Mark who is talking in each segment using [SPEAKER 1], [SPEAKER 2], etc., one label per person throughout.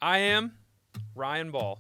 [SPEAKER 1] I am Ryan Ball.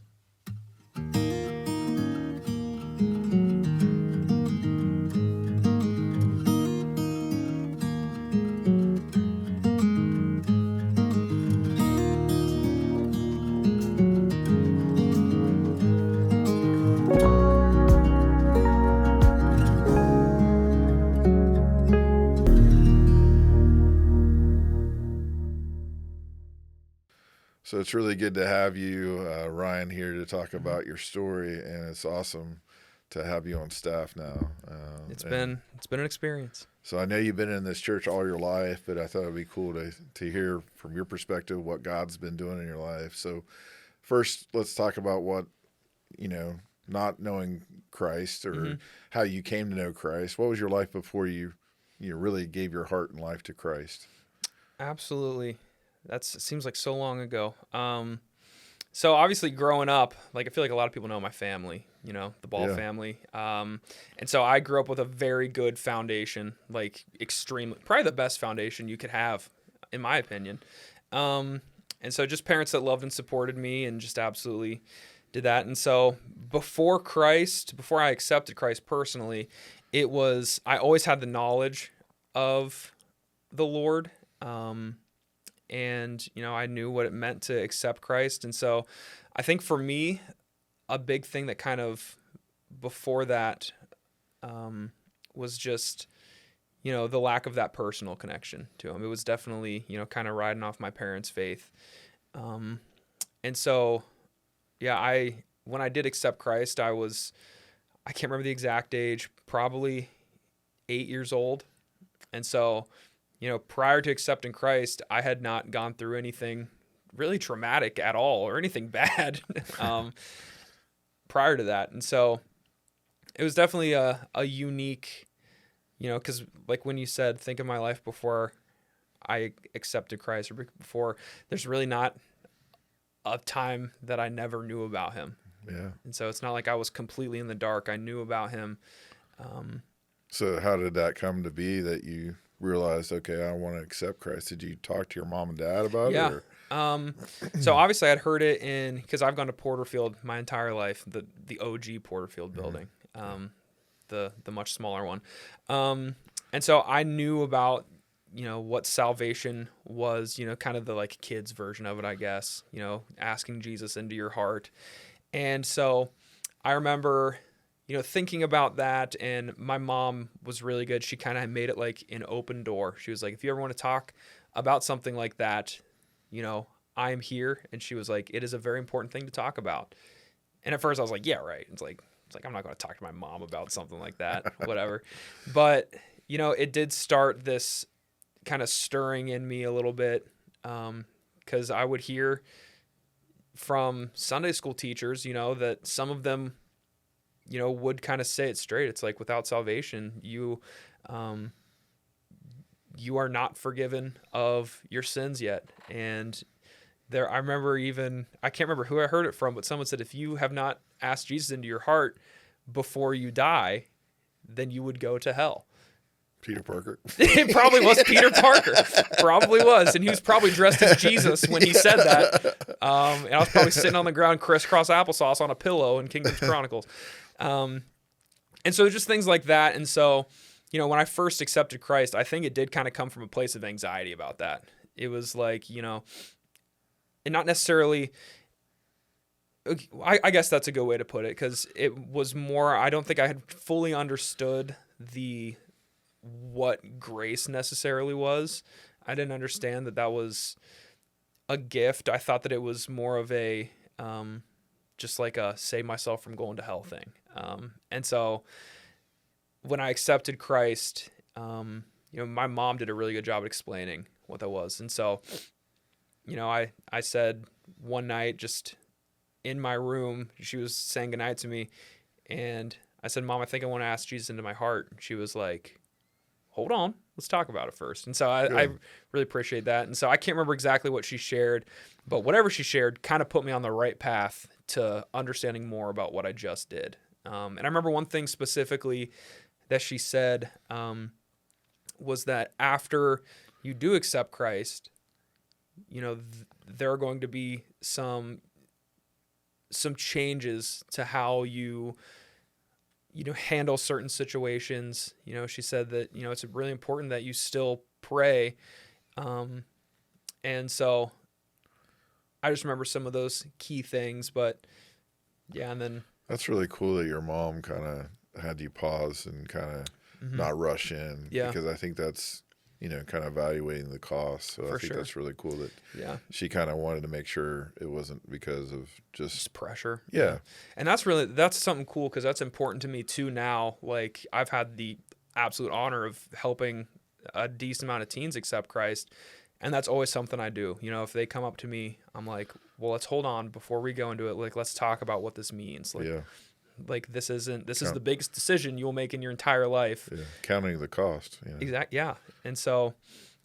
[SPEAKER 2] So it's really good to have you, Ryan, here to talk about your story, and it's awesome to have you on staff now.
[SPEAKER 1] It's
[SPEAKER 2] And
[SPEAKER 1] been it's been an experience.
[SPEAKER 2] so I know you've been in this church all your life, but I thought it'd be cool to hear from your perspective what God's been doing in your life. So first, let's talk about what you know, not knowing Christ or how you came to know Christ. What was your life before you really gave your heart and life to Christ?
[SPEAKER 1] Absolutely. Seems like so long ago. So obviously growing up, like I feel like a lot of people know my family, the Ball
[SPEAKER 2] Yeah,
[SPEAKER 1] family. And so I grew up with a very good foundation, like extremely, probably the best foundation you could have, in my opinion. Um, and so just parents that loved and supported me and just absolutely did that. And so before I accepted Christ personally, I always had the knowledge of the Lord. And I knew what it meant to accept Christ. And so I think for me, a big thing that kind of before that was just the lack of that personal connection to him. It was definitely kind of riding off my parents' faith. um, and so yeah, I when I did accept Christ, I can't remember the exact age, probably 8 years old. And so prior to accepting Christ, I had not gone through anything really traumatic at all or anything bad um, prior to that. And so it was definitely a unique, because like when you said, think of my life before I accepted Christ or before, there's really not a time that I never knew about him.
[SPEAKER 2] yeah.
[SPEAKER 1] And so it's not like I was completely in the dark. I knew about him. Um,
[SPEAKER 2] So how did that come to be that you realized, okay, I want to accept Christ? Did you talk to your mom and dad about it,
[SPEAKER 1] Yeah.
[SPEAKER 2] or
[SPEAKER 1] So obviously I'd heard it because I've gone to Porterfield my entire life, the OG Porterfield building, the much smaller one. And so I knew about, what salvation was, kind of the like kids version of it, I guess, asking Jesus into your heart. And so I remember, thinking about that, and my mom was really good. She kind of made it like an open door. She was like, if you ever want to talk about something like that, I am here. And she was like, it is a very important thing to talk about. And at first I was like, yeah, right. It's like I'm not going to talk to my mom about something like that, whatever. But, it did start this kind of stirring in me a little bit, because I would hear from Sunday school teachers, that some of them, would kind of say it straight. It's like without salvation, um, you are not forgiven of your sins yet. And I remember I can't remember who I heard it from, but someone said, if you have not asked Jesus into your heart before you die, then you would go to hell.
[SPEAKER 2] Peter Parker?
[SPEAKER 1] It probably was Peter Parker. Probably was. And he was probably dressed as Jesus when he said that. And I was probably sitting on the ground crisscross applesauce on a pillow in Kingdoms Chronicles. And so just things like that. And so, when I first accepted Christ, I think it did kind of come from a place of anxiety about that. It was like, and not necessarily, I guess that's a good way to put it, because it was more, I don't think I had fully understood what grace necessarily was. I didn't understand that was a gift. I thought that it was more of a, just like a save myself from going to hell thing. And so when I accepted Christ, my mom did a really good job at explaining what that was. And so, I said one night, just in my room, she was saying goodnight to me, and I said, Mom, I think I want to ask Jesus into my heart. And she was like, hold on, let's talk about it first. And so I really appreciate that. And so I can't remember exactly what she shared, but whatever she shared kind of put me on the right path to understanding more about what I just did. And I remember one thing specifically that she said, was that after you do accept Christ, there are going to be some changes to how you handle certain situations. She said that, it's really important that you still pray. And so I just remember some of those key things, but yeah. And then
[SPEAKER 2] That's really cool that your mom kind of had you pause and kind of not rush in.
[SPEAKER 1] Yeah.
[SPEAKER 2] Because I think that's, kind of evaluating the cost. So
[SPEAKER 1] For
[SPEAKER 2] I think
[SPEAKER 1] sure.
[SPEAKER 2] that's really cool that
[SPEAKER 1] yeah,
[SPEAKER 2] she kind of wanted to make sure it wasn't because of
[SPEAKER 1] just pressure.
[SPEAKER 2] yeah.
[SPEAKER 1] And that's something cool, because that's important to me too now. Like, I've had the absolute honor of helping a decent amount of teens accept Christ. And that's always something I do. If they come up to me, I'm like, well, let's hold on before we go into it. Like, let's talk about what this means. Like,
[SPEAKER 2] Yeah.
[SPEAKER 1] like this is the biggest decision you'll make in your entire life.
[SPEAKER 2] Yeah. Counting the cost.
[SPEAKER 1] Exactly. Yeah. And so,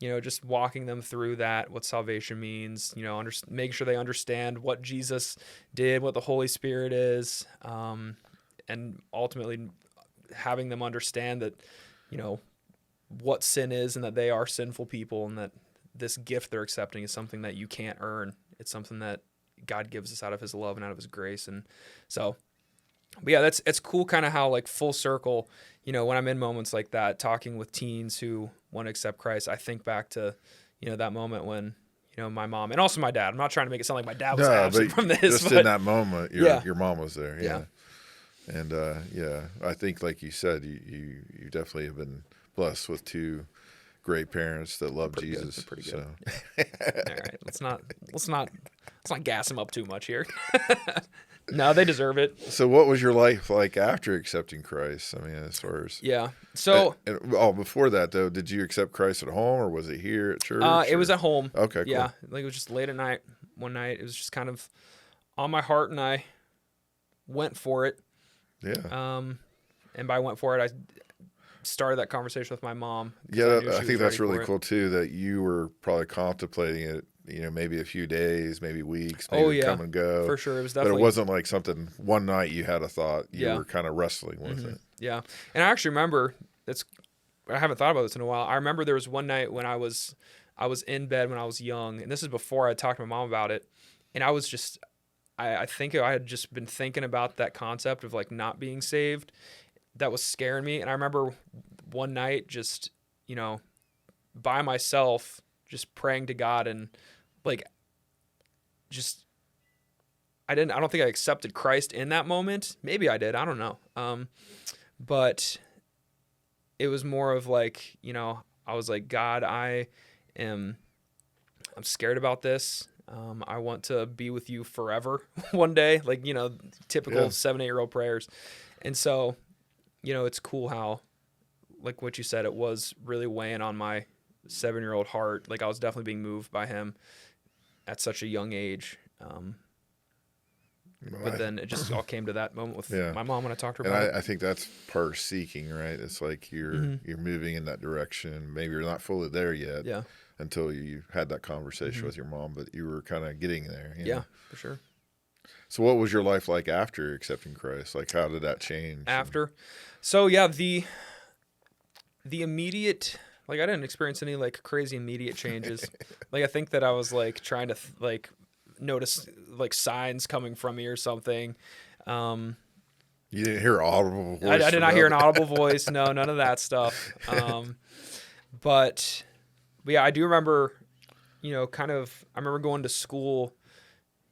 [SPEAKER 1] just walking them through that, what salvation means, making sure they understand what Jesus did, what the Holy Spirit is, and ultimately having them understand that, what sin is, and that they are sinful people, and that this gift they're accepting is something that you can't earn. It's something that God gives us out of his love and out of his grace. And so, but yeah, it's cool kind of how, like, full circle, when I'm in moments like that, talking with teens who want to accept Christ, I think back to, that moment when, my mom, and also my dad. I'm not trying to make it sound like my dad was absent from this.
[SPEAKER 2] Just in that moment, your mom was there.
[SPEAKER 1] Yeah.
[SPEAKER 2] And I think, like you said, you definitely have been blessed with two great parents that love Jesus.
[SPEAKER 1] They're pretty good.
[SPEAKER 2] So.
[SPEAKER 1] Yeah. All right, let's not gas them up too much here. No, they deserve it.
[SPEAKER 2] So what was your life like after accepting Christ? I mean, as far as
[SPEAKER 1] So
[SPEAKER 2] before that though, did you accept Christ at home, or was it here at church?
[SPEAKER 1] It was at home.
[SPEAKER 2] Okay, cool.
[SPEAKER 1] Yeah, like, it was just late at night one night. It was just kind of on my heart, and I went for it.
[SPEAKER 2] Yeah.
[SPEAKER 1] And by went for it, I started that conversation with my mom.
[SPEAKER 2] Yeah, I think that's really cool too, that you were probably contemplating it, maybe a few days, maybe weeks, maybe come and go.
[SPEAKER 1] For sure. It was definitely,
[SPEAKER 2] but it wasn't like something one night you had a thought. You were kind of wrestling with it.
[SPEAKER 1] Yeah. And I actually remember, I haven't thought about this in a while. I remember there was one night when I was in bed when I was young, and this is before I talked to my mom about it. And I was just, I think I had just been thinking about that concept of, like, not being saved. That was scaring me. And I remember one night just, by myself, just praying to God, and, like, just, I don't think I accepted Christ in that moment. Maybe I did. I don't know. But it was more of, like, I was like, God, I'm scared about this. I want to be with you forever one day, like, typical 7-8-year-old prayers. And so, it's cool how, like what you said, it was really weighing on my 7-year-old heart. Like, I was definitely being moved by him at such a young age. But then it just all came to that moment with my mom when I talked to her about it.
[SPEAKER 2] I think that's part of seeking, right? It's like you're moving in that direction. Maybe you're not fully there yet until you had that conversation with your mom, but you were kind of getting there.
[SPEAKER 1] Yeah, for sure.
[SPEAKER 2] So what was your life like after accepting Christ? Like, how did that change?
[SPEAKER 1] After? So, yeah, the immediate, like, I didn't experience any, like, crazy immediate changes. Like, I think that I was, like, trying to, like, notice, like, signs coming from me or something.
[SPEAKER 2] You didn't hear an audible voice?
[SPEAKER 1] I did not hear an audible voice. No, none of that stuff. But yeah, I do remember, kind of, I remember going to school,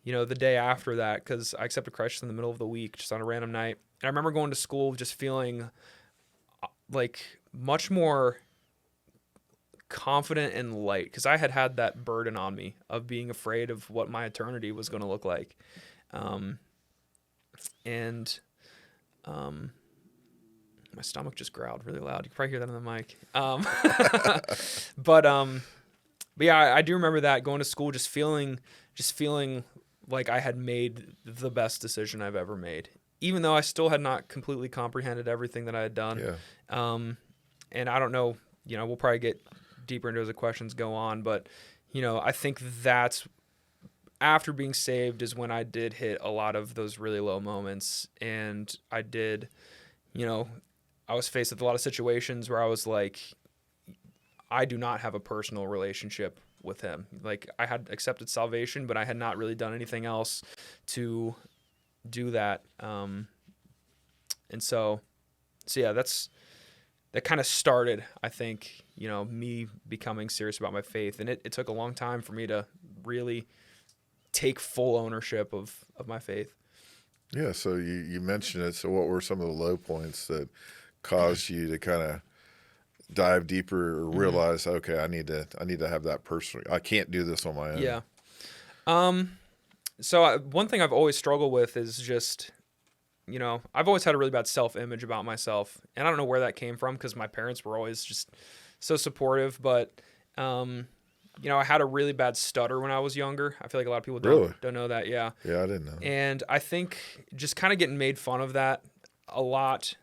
[SPEAKER 1] the day after that, because I accepted Christ in the middle of the week, just on a random night. And I remember going to school just feeling, like, much more confident and light, because I had that burden on me of being afraid of what my eternity was going to look like. And my stomach just growled really loud. You can probably hear that on the mic. But yeah, I do remember that, going to school, just feeling like I had made the best decision I've ever made, even though I still had not completely comprehended everything that I had done.
[SPEAKER 2] Yeah.
[SPEAKER 1] And I don't know, we'll probably get deeper into as the questions go on, but, I think that's, after being saved is when I did hit a lot of those really low moments. And I did, I was faced with a lot of situations where I was like, I do not have a personal relationship with him. Like I had accepted salvation, but I had not really done anything else to do that. And so yeah, that kind of started, I think, me becoming serious about my faith. And it took a long time for me to really take full ownership of my faith.
[SPEAKER 2] Yeah. So you mentioned it. So what were some of the low points that caused you to kind of dive deeper or realize, okay, I need to have that personal, I can't do this on my own.
[SPEAKER 1] Yeah. So one thing I've always struggled with is just, I've always had a really bad self-image about myself, and I don't know where that came from because my parents were always just so supportive. But, I had a really bad stutter when I was younger. I feel like a lot of people don't know that. Yeah.
[SPEAKER 2] Yeah, I didn't know.
[SPEAKER 1] And I think just kind of getting made fun of that a lot,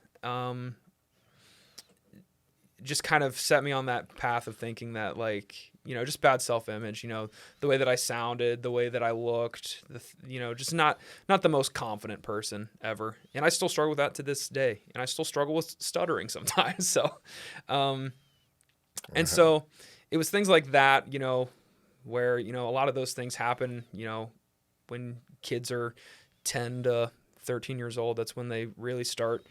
[SPEAKER 1] just kind of set me on that path of thinking that, like, just bad self-image, the way that I sounded, the way that I looked, just not the most confident person ever. And I still struggle with that to this day. And I still struggle with stuttering sometimes. So, and so it was things like that, where, a lot of those things happen, when kids are 10 to 13 years old. That's when they really start,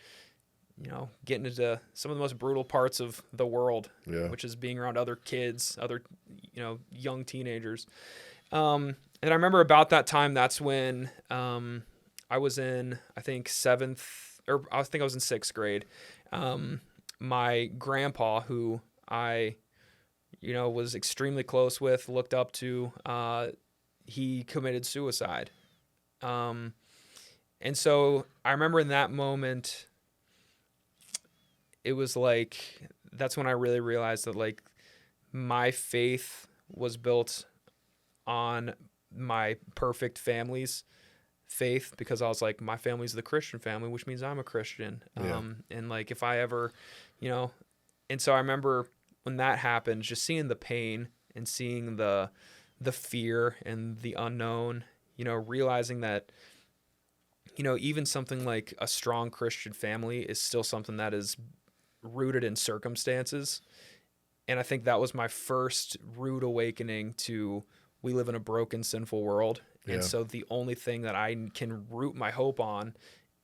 [SPEAKER 1] getting into some of the most brutal parts of the world, which is being around other kids, other, young teenagers. And I remember about that time, that's when I was in, I think I was in sixth grade. My grandpa, who I, was extremely close with, looked up to, he committed suicide. And so I remember in that moment, it was like, that's when I really realized that, like, my faith was built on my perfect family's faith, because I was like, my family's the Christian family, which means I'm a Christian. And like, if I ever, and so I remember when that happened, just seeing the pain and seeing the fear and the unknown, realizing that, even something like a strong Christian family is still something that is rooted in circumstances. And I think that was my first rude awakening to, we live in a broken, sinful world. And so the only thing that I can root my hope on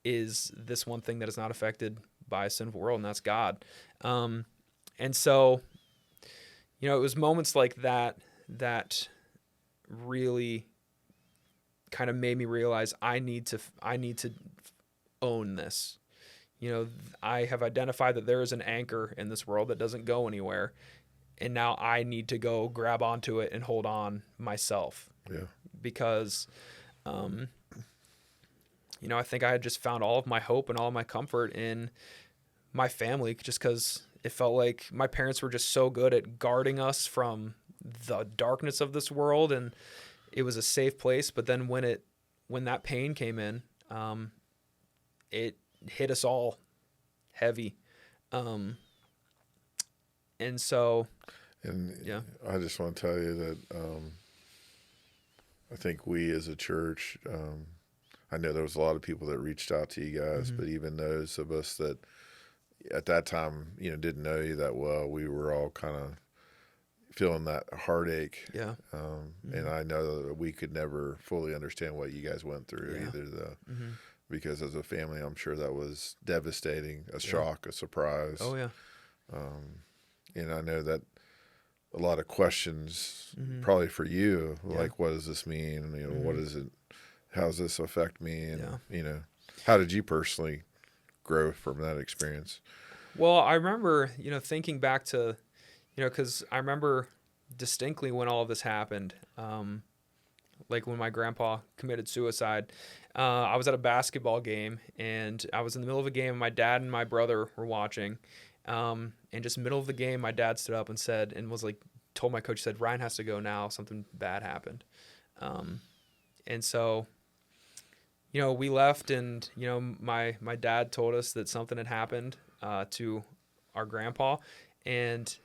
[SPEAKER 1] is this one thing that is not affected by a sinful world, and that's God. And so, it was moments like that that really kind of made me realize I need to own this. I have identified that there is an anchor in this world that doesn't go anywhere. And now I need to go grab onto it and hold on myself.
[SPEAKER 2] Yeah.
[SPEAKER 1] Because, I think I had just found all of my hope and all of my comfort in my family, just because it felt like my parents were just so good at guarding us from the darkness of this world. And it was a safe place. But then when that pain came in, it hit us all heavy. And so,
[SPEAKER 2] I just want to tell you that I think we as a church, I know there was a lot of people that reached out to you guys, but even those of us that at that time, didn't know you that well, we were all kind of feeling that heartache.
[SPEAKER 1] Yeah.
[SPEAKER 2] And I know that we could never fully understand what you guys went through either, because as a family, I'm sure that was devastating, a shock, a surprise.
[SPEAKER 1] Oh, yeah.
[SPEAKER 2] And I know that a lot of questions probably for you, like, what does this mean? What is it? How does this affect me? And, how did you personally grow from that experience?
[SPEAKER 1] Well, I remember, thinking back to, because I remember distinctly when all of this happened, like when my grandpa committed suicide. I was at a basketball game, and I was in the middle of a game. My dad and my brother were watching. And just middle of the game, my dad stood up and said, and was like, told my coach, said, Ryan has to go now. Something bad happened. And so, we left, and, my dad told us that something had happened to our grandpa, and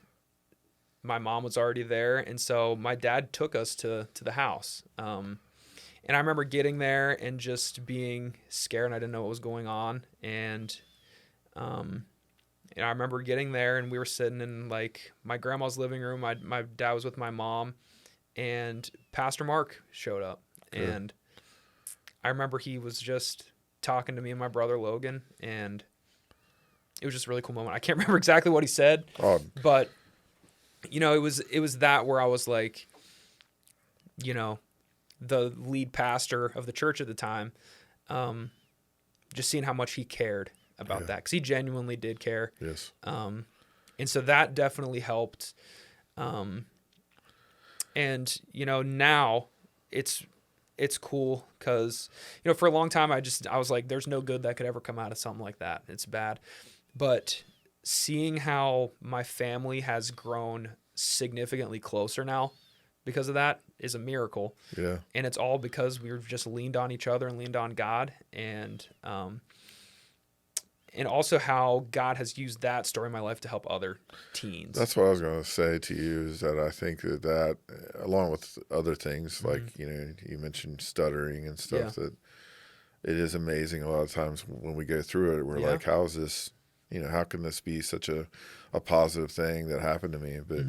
[SPEAKER 1] my mom was already there. And so my dad took us to the house. And I remember getting there and just being scared, and I didn't know what was going on. And I remember getting there, and we were sitting in, like, my grandma's living room. My dad was with my mom, and Pastor Mark showed up.
[SPEAKER 2] Good.
[SPEAKER 1] And I remember he was just talking to me and my brother Logan, and it was just a really cool moment. I can't remember exactly what he said,
[SPEAKER 2] Oh,
[SPEAKER 1] but it was that where I was like, the lead pastor of the church at the time, just seeing how much he cared about that, because he genuinely did care.
[SPEAKER 2] yes.
[SPEAKER 1] And so that definitely helped. And now it's cool because for a long time I was like, there's no good that could ever come out of something like that. It's bad. But seeing how my family has grown significantly closer now because of that is a miracle.
[SPEAKER 2] Yeah.
[SPEAKER 1] And it's all because we've just leaned on each other and leaned on God, and also how God has used that story in my life to help other teens.
[SPEAKER 2] That's what I was going to say to you, is that I think that along with other things, like, you mentioned stuttering and stuff, that it is amazing a lot of times when we go through it, we're like, how is this, how can this be such a positive thing that happened to me? But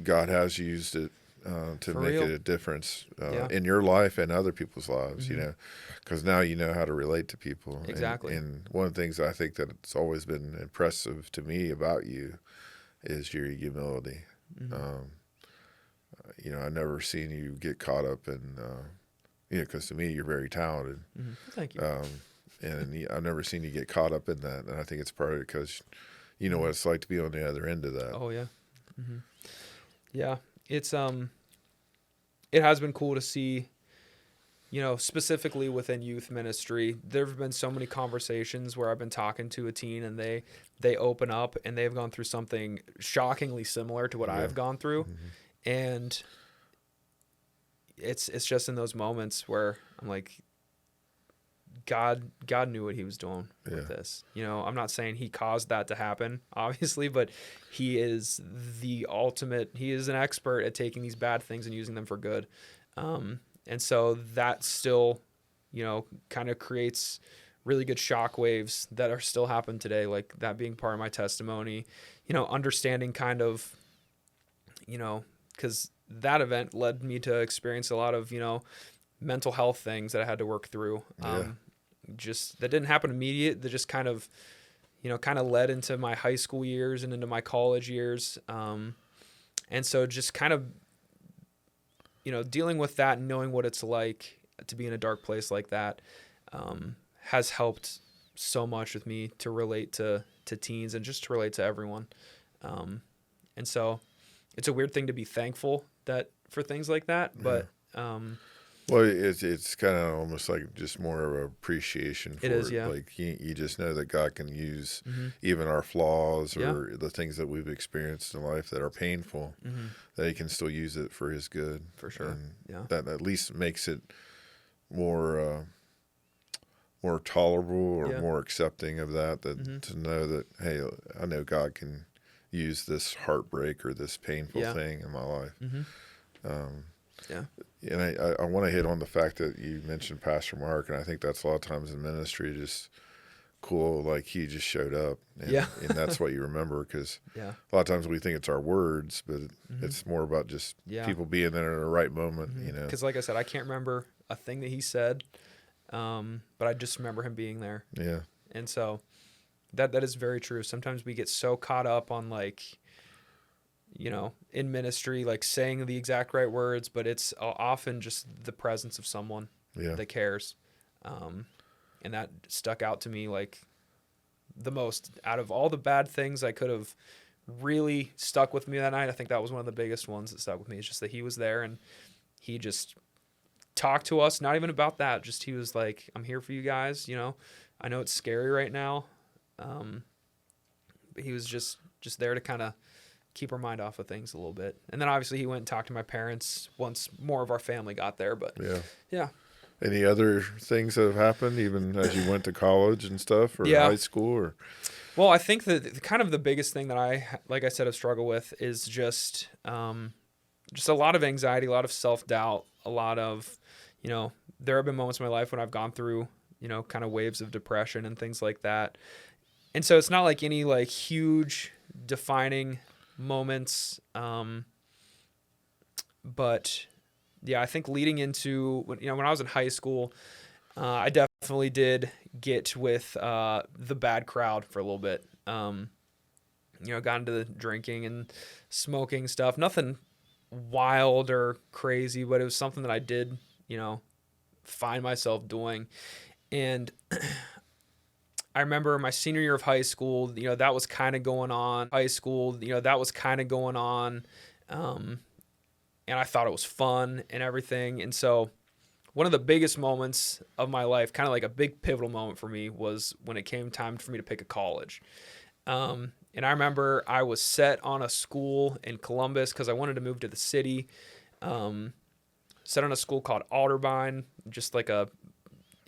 [SPEAKER 2] God has used it to
[SPEAKER 1] For
[SPEAKER 2] make
[SPEAKER 1] real.
[SPEAKER 2] it a difference in your life and other people's lives, because now you know how to relate to people.
[SPEAKER 1] Exactly.
[SPEAKER 2] And one of the things I think that it's always been impressive to me about you is your humility. I've never seen you get caught up in, because to me, you're very talented.
[SPEAKER 1] Thank you.
[SPEAKER 2] And I've never seen you get caught up in that. And I think it's probably because you know what it's like to be on the other end of that.
[SPEAKER 1] Oh yeah. Yeah. It's, it has been cool to see, specifically within youth ministry, there have been so many conversations where I've been talking to a teen and they open up and they've gone through something shockingly similar to what I've gone through. And it's just in those moments where I'm like, God knew what he was doing with this. I'm not saying he caused that to happen, obviously, but he is he is an expert at taking these bad things and using them for good. And so that still, kind of creates really good shock waves that are still happening today, like that being part of my testimony, understanding kind of, because that event led me to experience a lot of, mental health things that I had to work through. Just that didn't happen immediate. That just kind of led into my high school years and into my college years. And so just kind of, dealing with that and knowing what it's like to be in a dark place like that, has helped so much with me to relate to teens and just to relate to everyone. And so it's a weird thing to be thankful for things like that, but,
[SPEAKER 2] well, it's kind of almost like just more of an appreciation for it.
[SPEAKER 1] Is, yeah.
[SPEAKER 2] Like you just know that God can use even our flaws or the things that we've experienced in life that are painful, that he can still use it for his good.
[SPEAKER 1] For sure.
[SPEAKER 2] And that at least makes it more tolerable or more accepting of that to know that, hey, I know God can use this heartbreak or this painful thing in my life. And I want to hit on the fact that you mentioned Pastor Mark, and I think that's a lot of times in ministry just cool, like he just showed up, and that's what you remember, because a lot of times we think it's our words, but it's more about just people being there in the right moment,
[SPEAKER 1] Because like I said, I can't remember a thing that he said, but I just remember him being there.
[SPEAKER 2] Yeah.
[SPEAKER 1] And so that is very true. Sometimes we get so caught up on in ministry, like saying the exact right words, but it's often just the presence of someone that cares. And that stuck out to me like the most out of all the bad things I could have really stuck with me that night. I think that was one of the biggest ones that stuck with me. It's just that he was there and he just talked to us, not even about that. Just, he was like, I'm here for you guys. I know it's scary right now. But he was just there to kind of keep our mind off of things a little bit. And then obviously he went and talked to my parents once more of our family got there, but yeah.
[SPEAKER 2] Any other things that have happened even as you went to college and stuff, or high school, or?
[SPEAKER 1] Well, I think that kind of the biggest thing that like I said, have struggled with is just a lot of anxiety, a lot of self-doubt, a lot of, there have been moments in my life when I've gone through, kind of waves of depression and things like that. And so it's not like any like huge defining moments. but yeah, I think leading into when I was in high school, I definitely did get with the bad crowd for a little bit. Got into the drinking and smoking stuff. Nothing wild or crazy, but it was something that I did, find myself doing. And I remember my senior year of high school, that was kind of going on. And I thought it was fun and everything. And so one of the biggest moments of my life, kind of like a big pivotal moment for me, was when it came time for me to pick a college. And I remember I was set on a school in Columbus because I wanted to move to the city. Set on a school called Otterbein,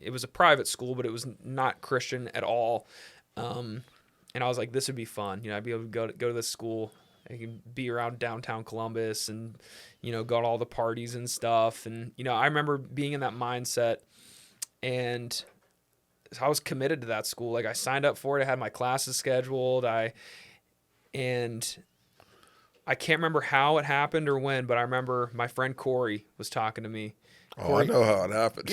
[SPEAKER 1] it was a private school, but it was not Christian at all. And I was like, this would be fun. I'd be able to go to this school. I can be around downtown Columbus and, go to all the parties and stuff. And, I remember being in that mindset, and I was committed to that school. Like, I signed up for it. I had my classes scheduled. And I can't remember how it happened or when, but I remember my friend Corey was talking to me.
[SPEAKER 2] Corey. Oh, I know how it happened.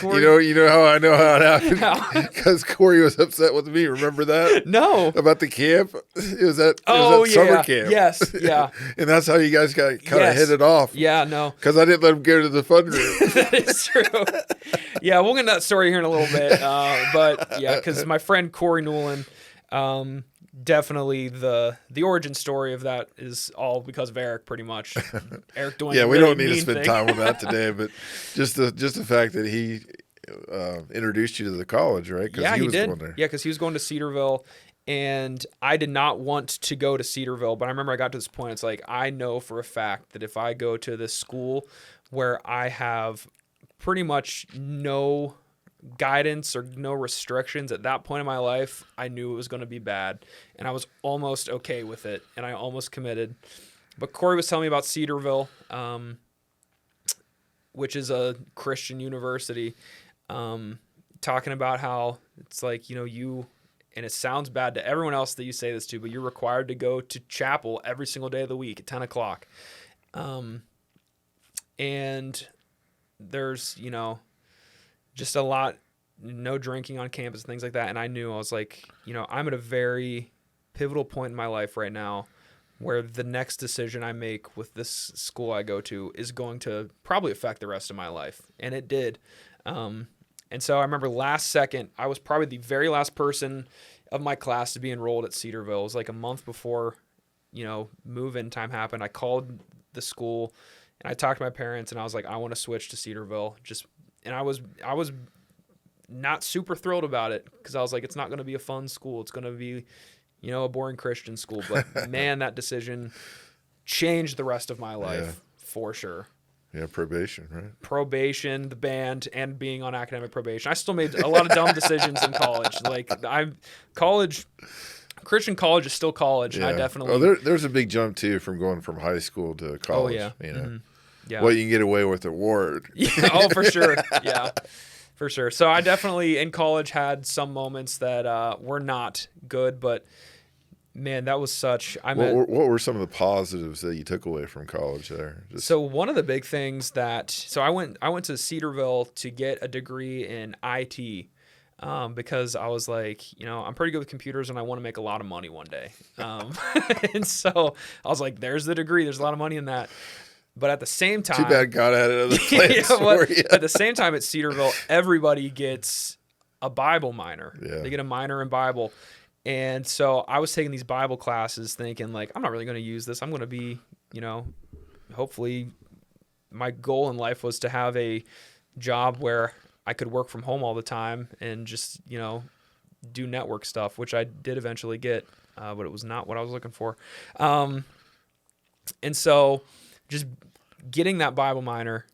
[SPEAKER 1] Corey,
[SPEAKER 2] you know how I know how it happened? Because Corey was upset with me. Remember that?
[SPEAKER 1] No.
[SPEAKER 2] About the camp? It was at
[SPEAKER 1] yeah.
[SPEAKER 2] summer camp.
[SPEAKER 1] Yes, yeah.
[SPEAKER 2] And that's how you guys got kind of hit it off.
[SPEAKER 1] Yeah, no.
[SPEAKER 2] Because I didn't let him go to the fun room.
[SPEAKER 1] That is true. Yeah, we'll get into that story here in a little bit. But yeah, because my friend Corey Newland, definitely the origin story of that is all because of Eric, pretty much. Eric doing
[SPEAKER 2] yeah, we
[SPEAKER 1] really
[SPEAKER 2] don't need to spend
[SPEAKER 1] thing.
[SPEAKER 2] time with that today, but just the fact that he introduced you to the college, right?
[SPEAKER 1] Yeah, he did.
[SPEAKER 2] Going there.
[SPEAKER 1] Yeah, because he was going to Cedarville, and I did not want to go to Cedarville, but I remember I got to this point. It's like, I know for a fact that if I go to this school where I have pretty much no guidance or no restrictions at that point in my life, I knew it was going to be bad, and I was almost okay with it, and I almost committed. But Corey was telling me about Cedarville, which is a Christian university, talking about how it's like, you, and it sounds bad to everyone else that you say this to, but you're required to go to chapel every single day of the week at 10 o'clock. And there's, just a lot, no drinking on campus, things like that. And I knew, I was like, I'm at a very pivotal point in my life right now where the next decision I make with this school I go to is going to probably affect the rest of my life. And it did. And so I remember last second, I was probably the very last person of my class to be enrolled at Cedarville. It was like a month before, move-in time happened. I called the school and I talked to my parents, and I was like, I want to switch to Cedarville. And I was not super thrilled about it because I was like, it's not going to be a fun school. It's going to be, a boring Christian school. But man, that decision changed the rest of my life for sure.
[SPEAKER 2] Yeah, probation, right?
[SPEAKER 1] Probation, the band, and being on academic probation. I still made a lot of dumb decisions in college. Christian college is still college.
[SPEAKER 2] Yeah.
[SPEAKER 1] And I definitely.
[SPEAKER 2] Oh, there's a big jump too from going from high school to college.
[SPEAKER 1] Oh yeah.
[SPEAKER 2] Mm-hmm.
[SPEAKER 1] Yeah.
[SPEAKER 2] What you can get away with at Ward.
[SPEAKER 1] Yeah, oh, for sure. Yeah, for sure. So I definitely in college had some moments that were not good, but man, that was such.
[SPEAKER 2] What were some of the positives that you took away from college there?
[SPEAKER 1] So one of the big things I went to Cedarville to get a degree in IT. Because I was like, I'm pretty good with computers and I want to make a lot of money one day. And so I was like, there's the degree. There's a lot of money in that. But at the same time,
[SPEAKER 2] too bad God had another place for you.
[SPEAKER 1] At the same time, at Cedarville, everybody gets a Bible minor.
[SPEAKER 2] Yeah.
[SPEAKER 1] They get a minor in Bible. And so I was taking these Bible classes thinking like, I'm not really going to use this. I'm going to be, hopefully my goal in life was to have a job where I could work from home all the time and just, do network stuff, which I did eventually get, but it was not what I was looking for. And so just getting that Bible minor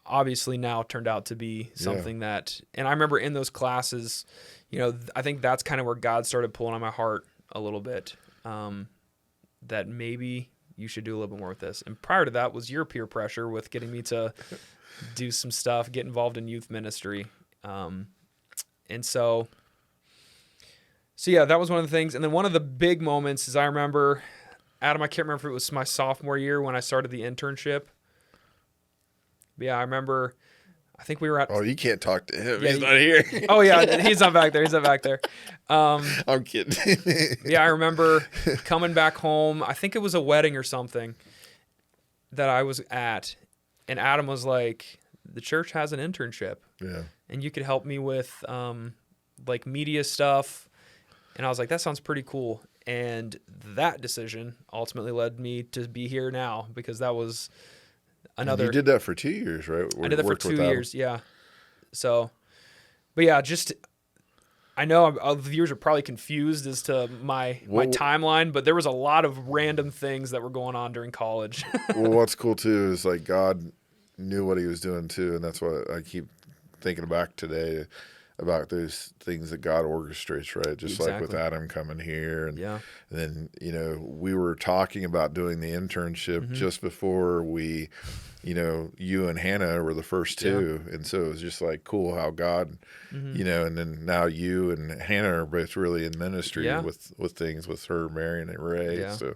[SPEAKER 1] obviously now turned out to be something that, and I remember in those classes, I think that's kind of where God started pulling on my heart a little bit, that maybe you should do a little bit more with this. And prior to that was your peer pressure with getting me to do some stuff, get involved in youth ministry. And so yeah, that was one of the things. And then one of the big moments is I remember Adam, I can't remember if it was my sophomore year when I started the internship. But yeah, I remember. I think we were at.
[SPEAKER 2] Oh, you can't talk to him.
[SPEAKER 1] Yeah,
[SPEAKER 2] He's not here.
[SPEAKER 1] Oh yeah, he's not back there. He's not back there.
[SPEAKER 2] I'm kidding.
[SPEAKER 1] Yeah, I remember coming back home. I think it was a wedding or something that I was at, and Adam was like, "The church has an internship,
[SPEAKER 2] Yeah.
[SPEAKER 1] and you could help me with like media stuff." And I was like, "That sounds pretty cool." And that decision ultimately led me to be here now, because that was another.
[SPEAKER 2] And you did that for 2 years, right?
[SPEAKER 1] I did that for
[SPEAKER 2] Worked with
[SPEAKER 1] 2
[SPEAKER 2] Adam.
[SPEAKER 1] years, yeah. So, but yeah, just I know the viewers are probably confused as to my
[SPEAKER 2] Well,
[SPEAKER 1] timeline, but there was a lot of random things that were going on during college.
[SPEAKER 2] Well, what's cool too is like God knew what he was doing too. And that's what I keep thinking back today about those things that God orchestrates, right? Just like with
[SPEAKER 1] Exactly.
[SPEAKER 2] Adam coming here. And
[SPEAKER 1] Yeah.
[SPEAKER 2] then, we were talking about doing the internship just before we, you and Hannah were the first two. And so it was just like cool how God, and then now you and Hannah are both really in ministry
[SPEAKER 1] Yeah.
[SPEAKER 2] with things with her, Marion and Ray.
[SPEAKER 1] Yeah.
[SPEAKER 2] So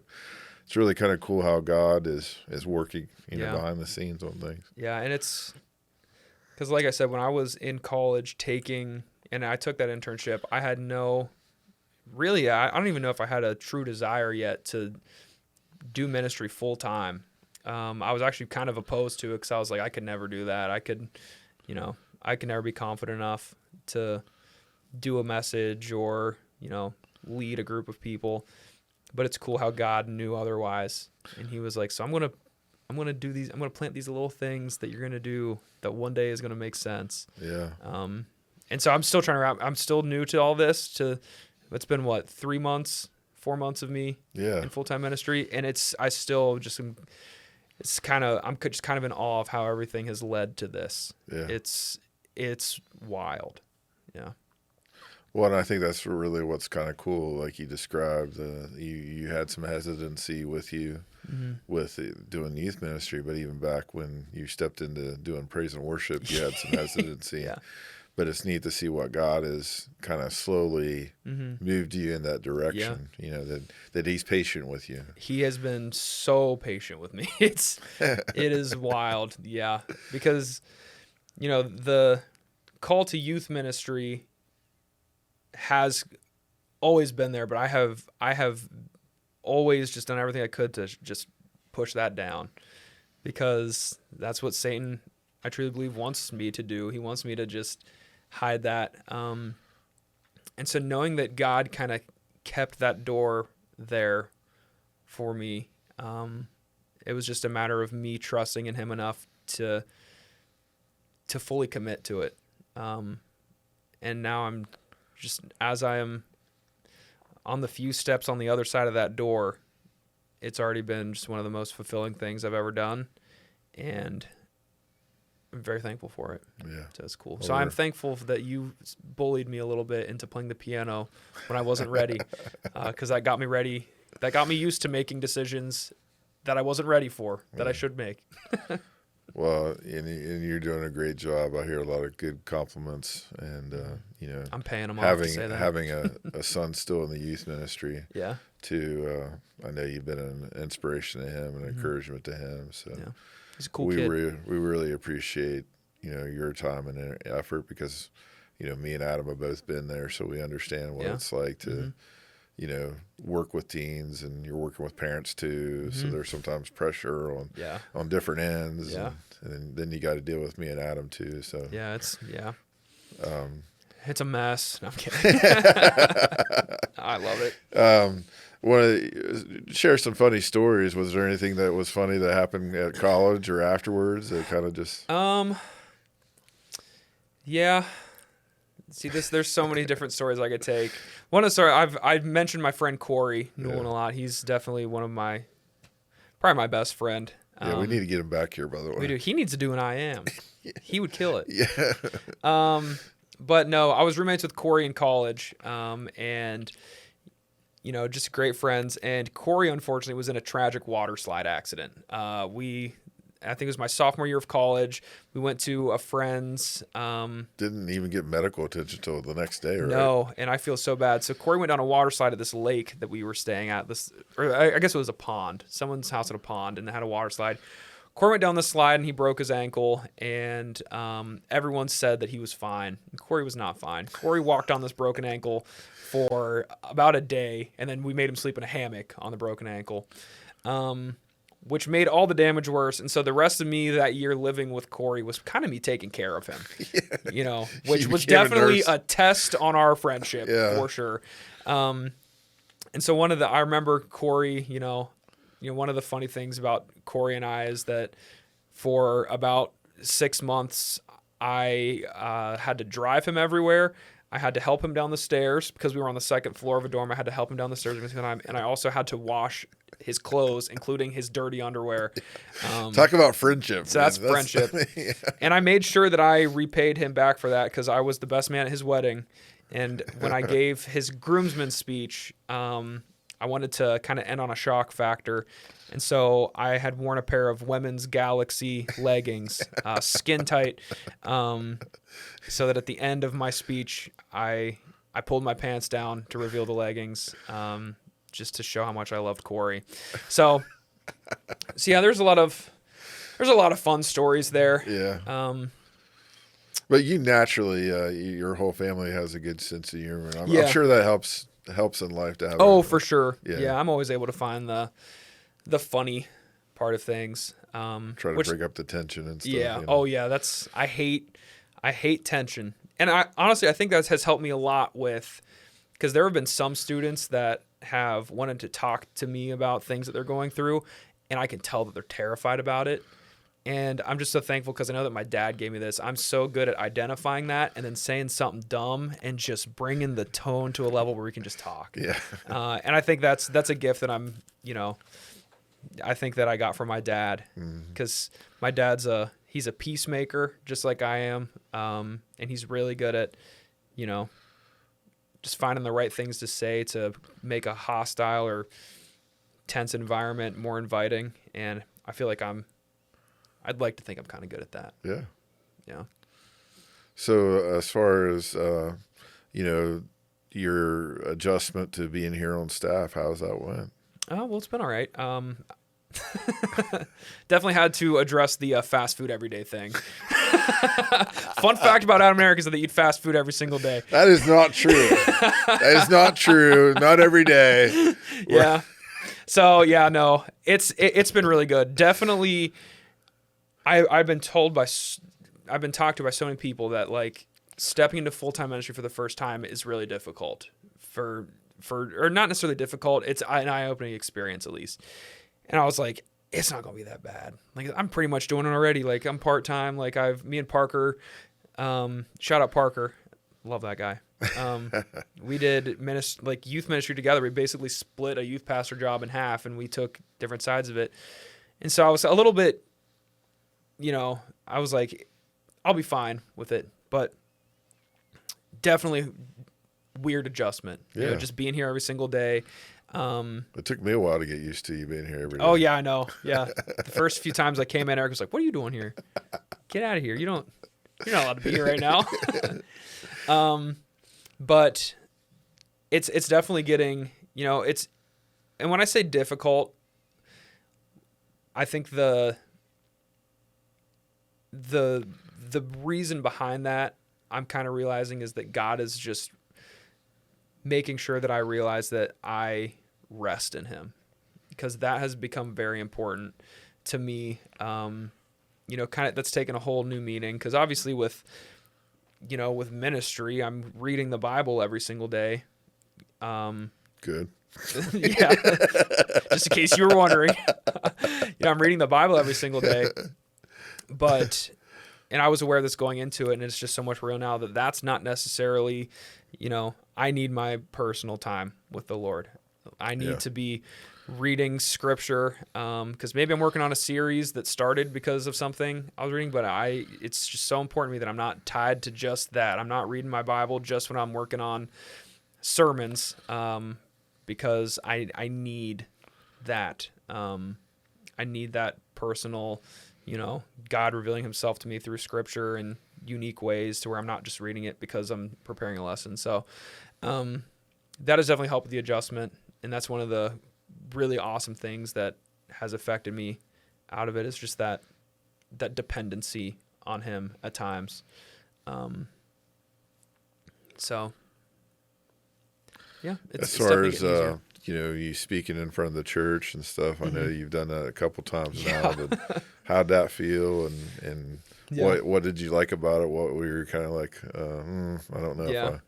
[SPEAKER 2] it's really kind of cool how God is working,
[SPEAKER 1] Yeah.
[SPEAKER 2] behind the scenes on things.
[SPEAKER 1] Yeah, and it's because, like I said, when I was in college and I took that internship, I had I don't even know if I had a true desire yet to do ministry full time. I was actually kind of opposed to it, because I was like, I could never do that. I could never be confident enough to do a message or, lead a group of people. But it's cool how God knew otherwise. And he was like, so I'm going to do these. I'm going to plant these little things that you're going to do that one day is going to make sense.
[SPEAKER 2] Yeah.
[SPEAKER 1] And so I'm still I'm still new to all this. It's been what, 4 months of me
[SPEAKER 2] Yeah.
[SPEAKER 1] in full-time ministry. And I'm just kind of in awe of how everything has led to this.
[SPEAKER 2] Yeah.
[SPEAKER 1] It's wild. Yeah.
[SPEAKER 2] Well, and I think that's really what's kind of cool. Like you described, you had some hesitancy with doing youth ministry, but even back when you stepped into doing praise and worship, you had some hesitancy.
[SPEAKER 1] Yeah.
[SPEAKER 2] But it's neat to see what God has kind of slowly moved you in that direction. That He's patient with you.
[SPEAKER 1] He has been so patient with me. It is wild. Yeah. Because, the call to youth ministry has always been there, but I have always just done everything I could to just push that down, because that's what Satan, I truly believe, wants me to do. He wants me to just hide that. And so knowing that God kind of kept that door there for me, it was just a matter of me trusting in Him enough to fully commit to it. And now I'm just, as I am on the few steps on the other side of that door, it's already been just one of the most fulfilling things I've ever done. And I'm very thankful for it.
[SPEAKER 2] Yeah.
[SPEAKER 1] So it's cool. So I'm thankful that you bullied me a little bit into playing the piano when I wasn't ready, because that got me ready. That got me used to making decisions that I wasn't ready for, that I should make.
[SPEAKER 2] Well, and you're doing a great job. I hear a lot of good compliments, and
[SPEAKER 1] I'm paying them off to say that.
[SPEAKER 2] having a son still in the youth ministry.
[SPEAKER 1] Yeah.
[SPEAKER 2] Too, I know you've been an inspiration to him and encouragement to him. So
[SPEAKER 1] Yeah. He's a cool kid.
[SPEAKER 2] we really appreciate your time and effort, because me and Adam have both been there, so we understand what it's like to work with teens, and you're working with parents too. So there's sometimes pressure on different ends.
[SPEAKER 1] Yeah.
[SPEAKER 2] And then you got to deal with me and Adam too. So
[SPEAKER 1] Yeah, it's a mess. No, I'm kidding. I love it.
[SPEAKER 2] Want to share some funny stories? Was there anything that was funny that happened at college or afterwards that kind of just?
[SPEAKER 1] Yeah. See, there's so many different stories I could take. One of the story I've mentioned my friend Corey Newland a lot. He's definitely probably my best friend.
[SPEAKER 2] Yeah, we need to get him back here, by the way.
[SPEAKER 1] We do. He needs to do an I am. He would kill it.
[SPEAKER 2] Yeah.
[SPEAKER 1] But no, I was roommates with Corey in college, and just great friends. And Corey, unfortunately, was in a tragic water slide accident. I think it was my sophomore year of college. We went to a friend's.
[SPEAKER 2] Didn't even get medical attention till the next day, right?
[SPEAKER 1] No, and I feel so bad. So Corey went down a water slide at this lake that we were staying at. Or I guess it was a pond. Someone's house had a pond, and they had a water slide. Corey went down the slide and he broke his ankle, and everyone said that he was fine. And Corey was not fine. Corey walked on this broken ankle for about a day, and then we made him sleep in a hammock on the broken ankle, which made all the damage worse. And so the rest of me that year living with Corey was kind of me taking care of him, which was definitely a test on our friendship for sure. And so I remember Corey, one of the funny things about Corey and I is that for about 6 months, I had to drive him everywhere. I had to help him down the stairs because we were on the second floor of a dorm. I had to help him down the stairs every single time. And I also had to wash his clothes, including his dirty underwear.
[SPEAKER 2] Talk about friendship.
[SPEAKER 1] So that's friendship. Yeah. And I made sure that I repaid him back for that because I was the best man at his wedding. And when I gave his groomsman speech, I wanted to kind of end on a shock factor. And so I had worn a pair of Women's Galaxy leggings, skin tight, so that at the end of my speech, I pulled my pants down to reveal the leggings, just to show how much I loved Corey. So yeah, there's a lot of fun stories there.
[SPEAKER 2] Yeah. But you naturally, your whole family has a good sense of humor. I'm sure that helps in life to have.
[SPEAKER 1] For sure. Yeah, I'm always able to find the funny part of things.
[SPEAKER 2] Try to break up the tension and stuff.
[SPEAKER 1] Yeah. Oh yeah. I hate tension, and I think that has helped me a lot because there have been some students that have wanted to talk to me about things that they're going through, and I can tell that they're terrified about it. And I'm just so thankful because I know that my dad gave me this. I'm so good at identifying that and then saying something dumb and just bringing the tone to a level where we can just talk.
[SPEAKER 2] Yeah.
[SPEAKER 1] And I think that's a gift that I think that I got from my dad because my dad's he's a peacemaker just like I am. And he's really good at, just finding the right things to say to make a hostile or tense environment more inviting. And I feel like I'd like to think I'm kind of good at that.
[SPEAKER 2] Yeah.
[SPEAKER 1] Yeah.
[SPEAKER 2] So as far as, your adjustment to being here on staff, how's that went?
[SPEAKER 1] Oh, well, it's been all right. Definitely had to address the fast food every day thing. Fun fact about Adam and Eric is that they eat fast food every single day.
[SPEAKER 2] That is not true. That is not true. Not every day.
[SPEAKER 1] Yeah. So yeah, no, it's been really good. Definitely. I've been talked to by so many people that like stepping into full-time ministry for the first time is really difficult or not necessarily difficult. It's an eye-opening experience at least. And I was like, it's not going to be that bad. Like I'm pretty much doing it already. Like I'm part-time. Like me and Parker, shout out Parker. Love that guy. We did youth ministry together. We basically split a youth pastor job in half and we took different sides of it. And so I was a little bit, I was like, I'll be fine with it, but definitely weird adjustment.
[SPEAKER 2] Yeah.
[SPEAKER 1] Just being here every single day.
[SPEAKER 2] It took me a while to get used to you being here every day.
[SPEAKER 1] Oh yeah, I know. Yeah. The first few times I came in, Eric was like, what are you doing here? Get out of here. You're not allowed to be here right now. But it's definitely getting, and when I say difficult, I think the reason behind that I'm kind of realizing is that God is just making sure that I realize that I rest in him, because that has become very important to me. Kind of that's taken a whole new meaning, because obviously with ministry, I'm reading the Bible every single day.
[SPEAKER 2] Good.
[SPEAKER 1] Yeah. Just in case you were wondering, I'm reading the Bible every single day, and I was aware of this going into it, and it's just so much real now that that's not necessarily, I need my personal time with the Lord. I need to be reading scripture, because maybe I'm working on a series that started because of something I was reading, but it's just so important to me that I'm not tied to just that. I'm not reading my Bible just when I'm working on sermons, because I need that. I need that personal God revealing himself to me through scripture in unique ways to where I'm not just reading it because I'm preparing a lesson. So that has definitely helped with the adjustment. And that's one of the really awesome things that has affected me out of it, is just that dependency on him at times. So yeah,
[SPEAKER 2] as far as you speaking in front of the church and stuff, I know you've done that a couple times now, but how'd that feel, and what did you like about it? What were you kind of like, I don't know if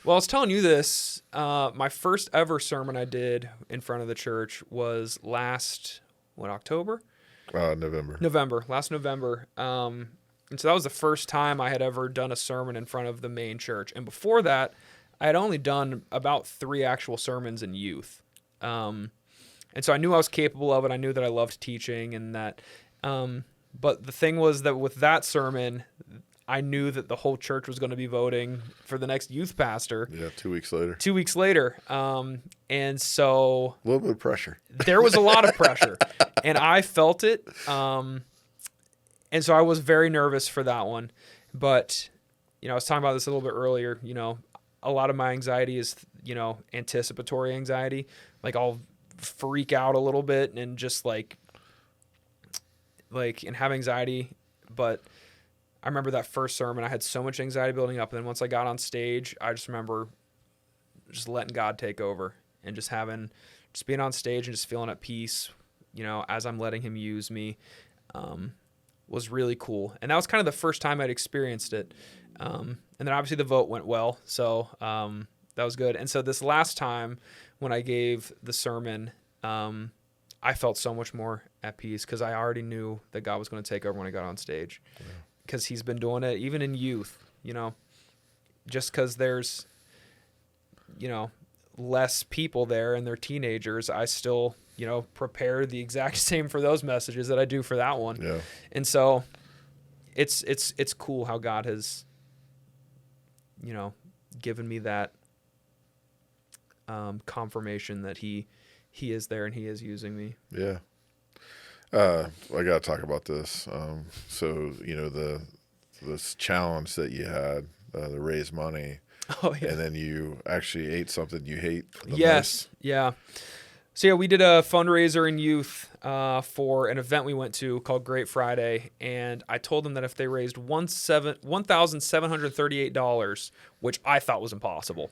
[SPEAKER 1] Well, I was telling you this, my first ever sermon I did in front of the church was October? Last November. And so that was the first time I had ever done a sermon in front of the main church. And before that, I had only done about 3 actual sermons in youth. And so I knew I was capable of it. I knew that I loved teaching and that, but the thing was that with that sermon, I knew that the whole church was going to be voting for the next youth pastor.
[SPEAKER 2] Yeah, 2 weeks later.
[SPEAKER 1] 2 weeks later. And so...
[SPEAKER 2] a little bit of pressure.
[SPEAKER 1] There was a lot of pressure. And I felt it. And so I was very nervous for that one. But, I was talking about this a little bit earlier. A lot of my anxiety is, anticipatory anxiety. Like, I'll freak out a little bit and just and have anxiety. But I remember that first sermon, I had so much anxiety building up. And then once I got on stage, I just remember just letting God take over and just being on stage and just feeling at peace, as I'm letting him use me, was really cool. And that was kind of the first time I'd experienced it. And then obviously the vote went well. So, that was good. And so this last time when I gave the sermon, I felt so much more at peace because I already knew that God was going to take over when I got on stage. Because he's been doing it even in youth, just because there's, less people there and they're teenagers, I still, prepare the exact same for those messages that I do for that one.
[SPEAKER 2] Yeah.
[SPEAKER 1] And so it's cool how God has, given me that confirmation that he is there and he is using me.
[SPEAKER 2] Yeah. I got to talk about this. So, this challenge that you had, the raise money.
[SPEAKER 1] Oh, yeah.
[SPEAKER 2] And then you actually ate something you hate.
[SPEAKER 1] Yes. Yeah. So, yeah, we did a fundraiser in youth for an event we went to called Great Friday. And I told them that if they raised $1,738, which I thought was impossible,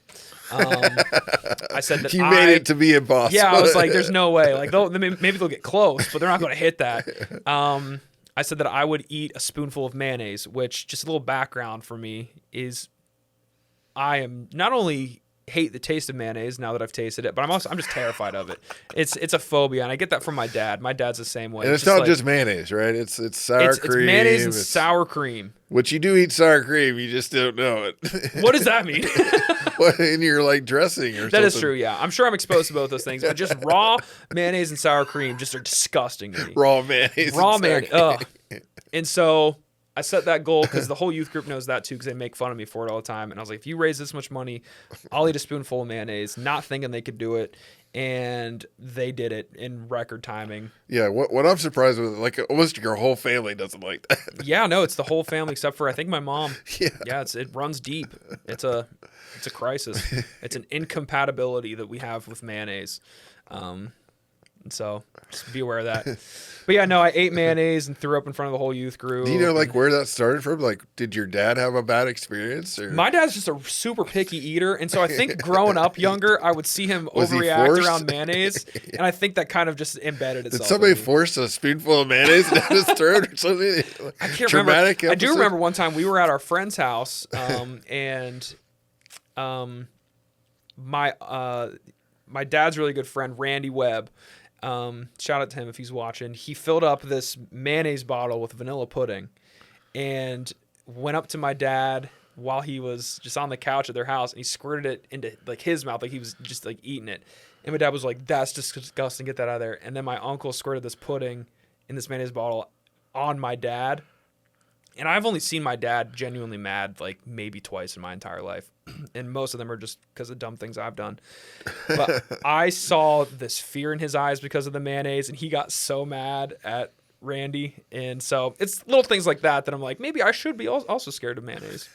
[SPEAKER 1] I said that
[SPEAKER 2] you made it to be impossible.
[SPEAKER 1] Yeah, I was like, there's no way. Like, maybe they'll get close, but they're not going to hit that. I said that I would eat a spoonful of mayonnaise, which, just a little background for me, is I am not only hate the taste of mayonnaise now that I've tasted it, but I'm just terrified of it. It's a phobia, and I get that from my dad. My dad's the same way.
[SPEAKER 2] And it's not just mayonnaise, right? It's sour cream.
[SPEAKER 1] It's mayonnaise and sour cream.
[SPEAKER 2] Which you do eat sour cream, you just don't know it.
[SPEAKER 1] What does that mean?
[SPEAKER 2] In your dressing or something.
[SPEAKER 1] That is true, yeah. I'm sure I'm exposed to both those things, but just raw mayonnaise and sour cream just are disgusting to me.
[SPEAKER 2] Raw mayonnaise.
[SPEAKER 1] And so I set that goal because the whole youth group knows that too, because they make fun of me for it all the time. And I was like, if you raise this much money, I'll eat a spoonful of mayonnaise, not thinking they could do it. And they did it in record timing.
[SPEAKER 2] Yeah, what I'm surprised with, almost your whole family doesn't like that.
[SPEAKER 1] Yeah, no, it's the whole family except for I think my mom.
[SPEAKER 2] Yeah,
[SPEAKER 1] it runs deep. It's a crisis. It's an incompatibility that we have with mayonnaise. And so just be aware of that. But yeah, no, I ate mayonnaise and threw up in front of the whole youth group.
[SPEAKER 2] Do you know where that started from? Did your dad have a bad experience? Or?
[SPEAKER 1] My dad's just a super picky eater. And so I think growing up younger, I would see him overreact around mayonnaise. And I think that kind of just embedded itself.
[SPEAKER 2] Did somebody force a spoonful of mayonnaise down his throat or something?
[SPEAKER 1] I can't remember. I do remember one time we were at our friend's house and my dad's really good friend, Randy Webb, shout out to him if he's watching. He filled up this mayonnaise bottle with vanilla pudding and went up to my dad while he was just on the couch at their house, and he squirted it into his mouth, he was just eating it. And my dad was like, "That's just disgusting. Get that out of there." And then my uncle squirted this pudding in this mayonnaise bottle on my dad. And I've only seen my dad genuinely mad maybe twice in my entire life. And most of them are just because of dumb things I've done. But I saw this fear in his eyes because of the mayonnaise, and he got so mad at Randy. And so it's little things like that I'm like, maybe I should be also scared of mayonnaise.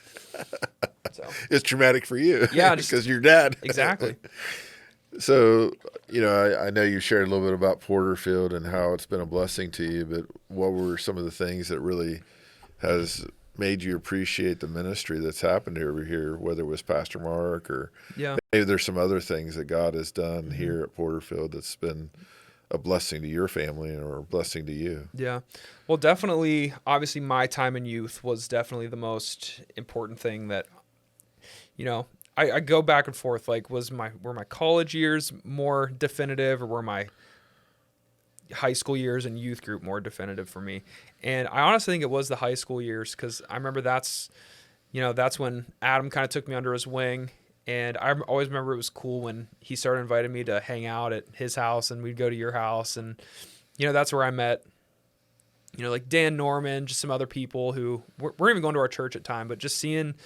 [SPEAKER 1] So
[SPEAKER 2] It's traumatic for you.
[SPEAKER 1] Yeah,
[SPEAKER 2] because your dad.
[SPEAKER 1] exactly.
[SPEAKER 2] So, I know you shared a little bit about Porterfield and how it's been a blessing to you, but what were some of the things that really has made you appreciate the ministry that's happened over here, whether it was Pastor Mark or
[SPEAKER 1] Yeah.
[SPEAKER 2] maybe there's some other things that God has done here at Porterfield that's been a blessing to your family or a blessing to you?
[SPEAKER 1] Yeah. Well, definitely, obviously, my time in youth was definitely the most important thing that, I go back and forth. Like, were my college years more definitive, or were my high school years and youth group more definitive for me? And I honestly think it was the high school years, because I remember that's when Adam kind of took me under his wing. And I always remember it was cool when he started inviting me to hang out at his house, and we'd go to your house. And, that's where I met, like Dan Norman, just some other people who weren't even going to our church at the time, but just seeing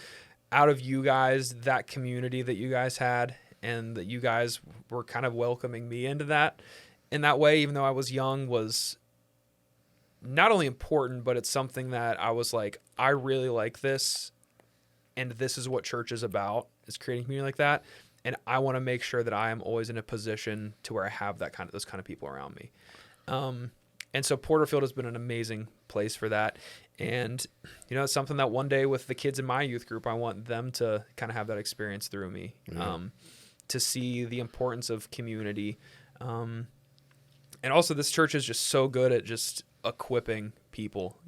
[SPEAKER 1] out of you guys that community that you guys had, and that you guys were kind of welcoming me into that in that way, even though I was young, was not only important, but it's something that I was like, I really like this. And this is what church is about, is creating community like that. And I want to make sure that I am always in a position to where I have those kind of people around me. And so Porterfield has been an amazing place for that. And, it's something that one day with the kids in my youth group, I want them to kind of have that experience through me, to see the importance of community. And also this church is just so good at just equipping people,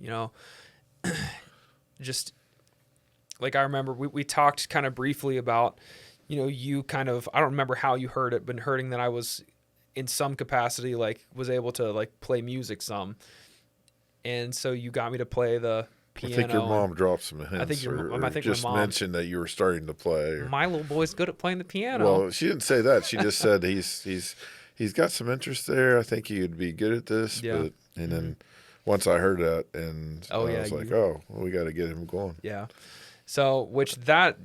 [SPEAKER 1] just like, I remember we talked kind of briefly about, you kind of, I don't remember how you heard it, but hearing that I was in some capacity, like, was able to like play music some. And so you got me to play the piano.
[SPEAKER 2] I think your mom dropped some hints.
[SPEAKER 1] I think
[SPEAKER 2] just
[SPEAKER 1] my mom
[SPEAKER 2] mentioned that you were starting to play.
[SPEAKER 1] My little boy's good at playing the piano.
[SPEAKER 2] Well, she didn't say that. She just said he's got some interest there. I think he'd be good at this.
[SPEAKER 1] Yeah.
[SPEAKER 2] And then once I heard that, and I was like, we got to get him going.
[SPEAKER 1] Yeah. So, which that,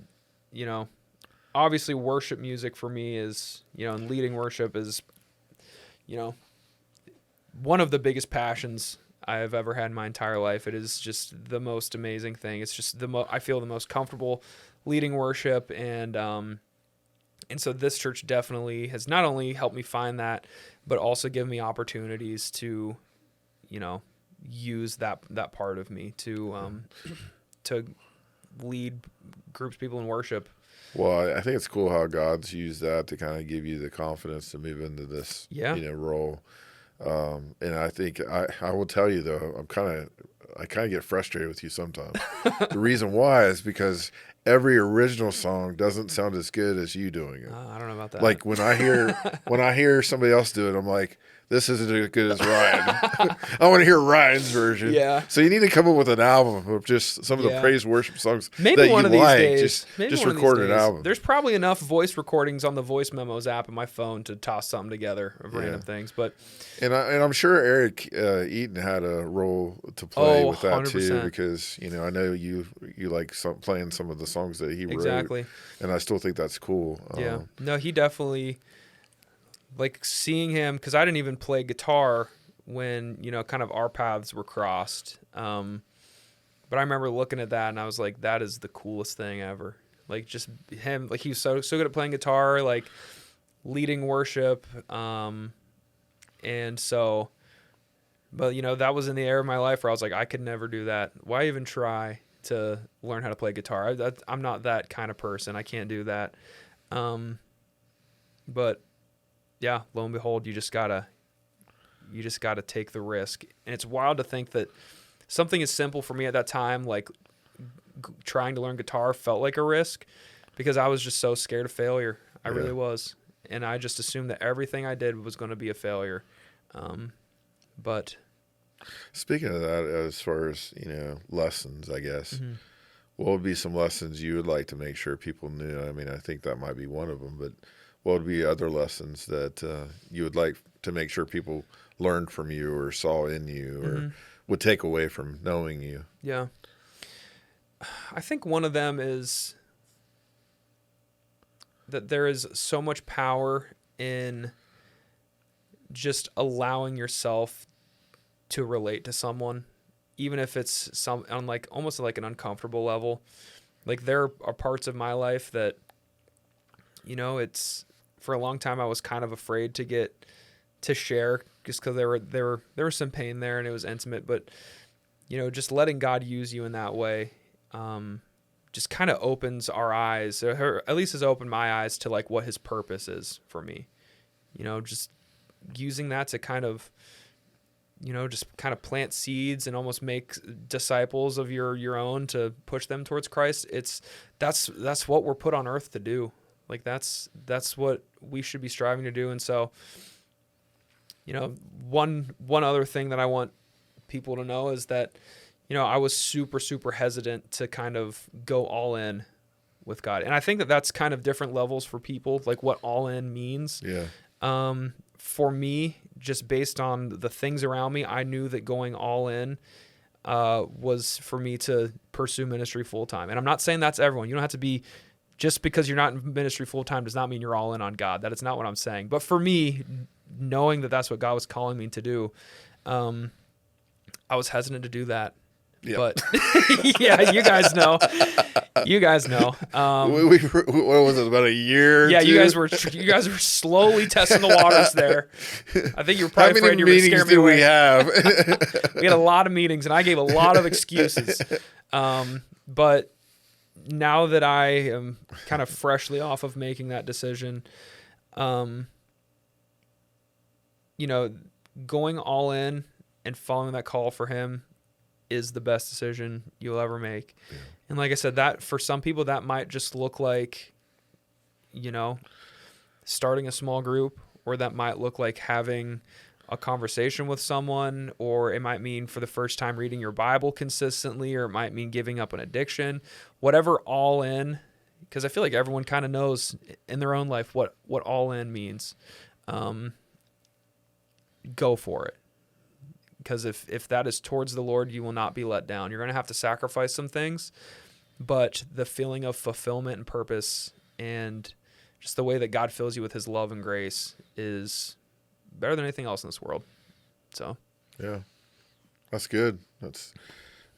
[SPEAKER 1] obviously worship music for me is, and leading worship is, one of the biggest passions I have ever had in my entire life. It is just the most amazing thing. It's just I feel the most comfortable leading worship. And so this church definitely has not only helped me find that, but also given me opportunities to, use that part of me to lead groups of people in worship.
[SPEAKER 2] Well, I think it's cool how God's used that to kind of give you the confidence to move into this, role. And I think I will tell you though, I kind of get frustrated with you sometimes. The reason why is because every original song doesn't sound as good as you doing it.
[SPEAKER 1] I don't know about that.
[SPEAKER 2] Like when I hear somebody else do it, I'm like, this isn't as good as Ryan. I want to hear Ryan's version.
[SPEAKER 1] Yeah.
[SPEAKER 2] So you need to come up with an album of just some of the praise worship songs
[SPEAKER 1] maybe
[SPEAKER 2] that
[SPEAKER 1] one
[SPEAKER 2] you
[SPEAKER 1] of these
[SPEAKER 2] like.
[SPEAKER 1] days.
[SPEAKER 2] Just record an album.
[SPEAKER 1] There's probably enough voice recordings on the Voice Memos app on my phone to toss something together of random things. But
[SPEAKER 2] and I'm sure Eric Eaton had a role to play with that
[SPEAKER 1] 100%.
[SPEAKER 2] too, because I know you like playing some of the songs that he wrote.
[SPEAKER 1] Exactly.
[SPEAKER 2] And I still think that's cool.
[SPEAKER 1] Yeah. No, he definitely, like, seeing him, because I didn't even play guitar when, kind of our paths were crossed. But I remember looking at that and I was like, that is the coolest thing ever. Like, just him, like, he was so good at playing guitar, like leading worship. And so, but that was in the era of my life where I was like, I could never do that. Why even try to learn how to play guitar? I'm not that kind of person. I can't do that. But yeah, lo and behold, you just gotta take the risk. And it's wild to think that something as simple for me at that time, like trying to learn guitar, felt like a risk, because I was just so scared of failure. I really was. And I just assumed that everything I did was going to be a failure. But
[SPEAKER 2] speaking of that, as far as, lessons, I guess, what would be some lessons you would like to make sure people knew? I mean, I think that might be one of them, but what would be other lessons that you would like to make sure people learned from you or saw in you or would take away from knowing you?
[SPEAKER 1] Yeah. I think one of them is that there is so much power in just allowing yourself to relate to someone, even if it's some on like almost like an uncomfortable level. Like there are parts of my life that, it's for a long time I was kind of afraid to share just because there was some pain there and it was intimate, but just letting God use you in that way, just kind of opens our eyes, or at least has opened my eyes to like what his purpose is for me. Just using that to kind of, just kind of plant seeds and almost make disciples of your own to push them towards Christ. That's what we're put on earth to do. Like that's what we should be striving to do. And so, one other thing that I want people to know is that, I was super, super hesitant to kind of go all in with God. And I think that that's kind of different levels for people, like what all in means.
[SPEAKER 2] Yeah.
[SPEAKER 1] For me, just based on the things around me, I knew that going all in was for me to pursue ministry full time. And I'm not saying that's everyone. You don't have to be, just because you're not in ministry full time does not mean you're all in on God. That is not what I'm saying. But for me, knowing that that's what God was calling me to do, I was hesitant to do that. Yep. But yeah, you guys know.
[SPEAKER 2] What was it, about a year?
[SPEAKER 1] Yeah, you guys were slowly testing the waters there. I think you were probably afraid you were going to scare me away.
[SPEAKER 2] How many meetings do we have?
[SPEAKER 1] We had a lot of meetings, and I gave a lot of excuses. But now that I am kind of freshly off of making that decision, going all in and following that call for him is the best decision you'll ever make. Yeah. And like I said, that for some people, that might just look like, starting a small group, or that might look like having a conversation with someone, or it might mean for the first time reading your Bible consistently, or it might mean giving up an addiction, whatever all in, because I feel like everyone kind of knows in their own life what all in means. Go for it. Because if that is towards the Lord, you will not be let down. You're going to have to sacrifice some things, but the feeling of fulfillment and purpose and just the way that God fills you with his love and grace is better than anything else in this world. So,
[SPEAKER 2] yeah, that's good. That's,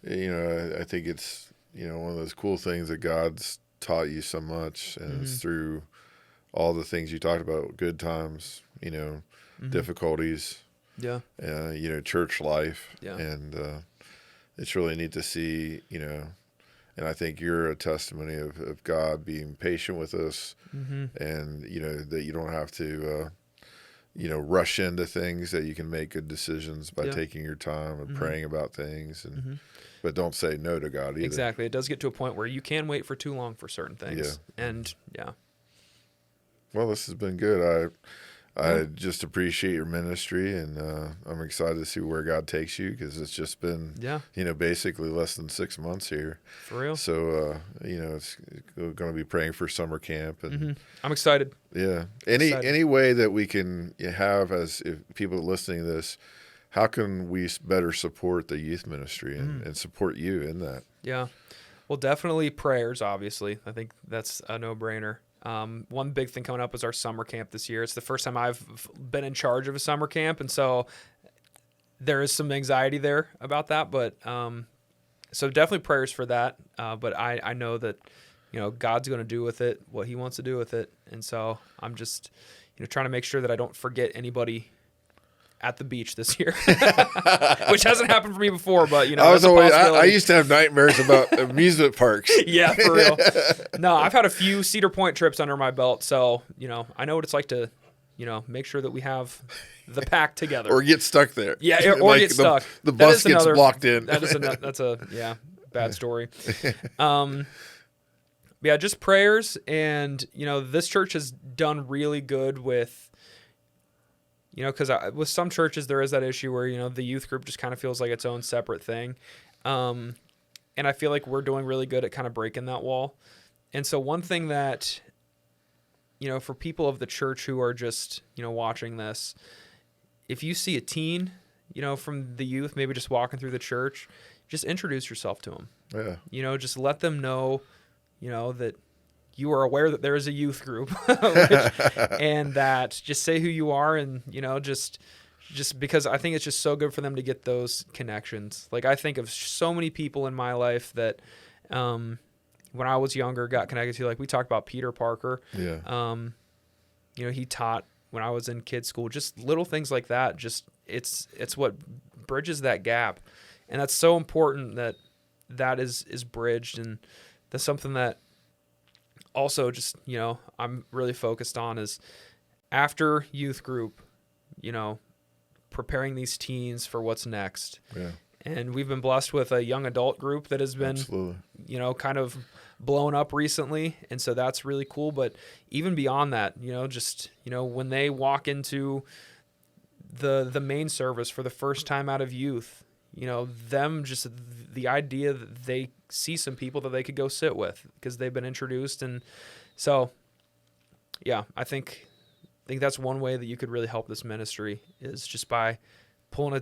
[SPEAKER 2] I think it's, one of those cool things that God's taught you so much, and it's through all the things you talked about, good times, difficulties.
[SPEAKER 1] Yeah.
[SPEAKER 2] Church life.
[SPEAKER 1] Yeah.
[SPEAKER 2] And it's really neat to see, and I think you're a testimony of God being patient with us, and, that you don't have to, rush into things, that you can make good decisions by taking your time and praying about things, and but don't say no to God either.
[SPEAKER 1] Exactly. It does get to a point where you can wait for too long for certain things. Yeah. And, yeah.
[SPEAKER 2] Well, this has been good. I just appreciate your ministry, and I'm excited to see where God takes you, because it's just been, basically less than 6 months here.
[SPEAKER 1] For real.
[SPEAKER 2] So, it's going to be praying for summer camp, and
[SPEAKER 1] I'm excited.
[SPEAKER 2] Yeah. Any way that we can have, as if people listening to this, how can we better support the youth ministry and support you in that? Yeah.
[SPEAKER 1] Well, definitely prayers, obviously. I think that's a no-brainer. One big thing coming up is our summer camp this year. It's the first time I've been in charge of a summer camp, and so there is some anxiety there about that. But so definitely prayers for that. But I know that God's going to do with it what He wants to do with it, and so I'm just trying to make sure that I don't forget anybody at the beach this year, which hasn't happened for me before, but
[SPEAKER 2] I used to have nightmares about amusement parks.
[SPEAKER 1] Yeah, for real. No, I've had a few Cedar Point trips under my belt, so I know what it's like to make sure that we have the pack together,
[SPEAKER 2] or get stuck there.
[SPEAKER 1] Yeah, or get stuck.
[SPEAKER 2] The bus gets blocked in.
[SPEAKER 1] That's a bad story. Yeah, just prayers, and this church has done really good with. Because with some churches, there is that issue where, the youth group just kind of feels like its own separate thing. And I feel like we're doing really good at kind of breaking that wall. And so one thing that, for people of the church who are just, watching this, if you see a teen, from the youth, maybe just walking through the church, just introduce yourself to them. Yeah. Just let them know, that you are aware that there is a youth group and that just say who you are, and, just just because I think it's just so good for them to get those connections. Like I think of so many people in my life that when I was younger got connected to. Like we talked about Peter Parker.
[SPEAKER 2] Yeah.
[SPEAKER 1] He taught when I was in kids school, just little things like that. Just it's what bridges that gap. And that's so important that is bridged. And that's something that also just, I'm really focused on is after youth group, preparing these teens for what's next.
[SPEAKER 2] Yeah.
[SPEAKER 1] And we've been blessed with a young adult group that has been,
[SPEAKER 2] Absolutely.
[SPEAKER 1] kind of blown up recently. And so that's really cool. But even beyond that, when they walk into the main service for the first time out of youth, them just the idea that they see some people that they could go sit with because they've been introduced. And so, yeah, I think that's one way that you could really help this ministry is just by pulling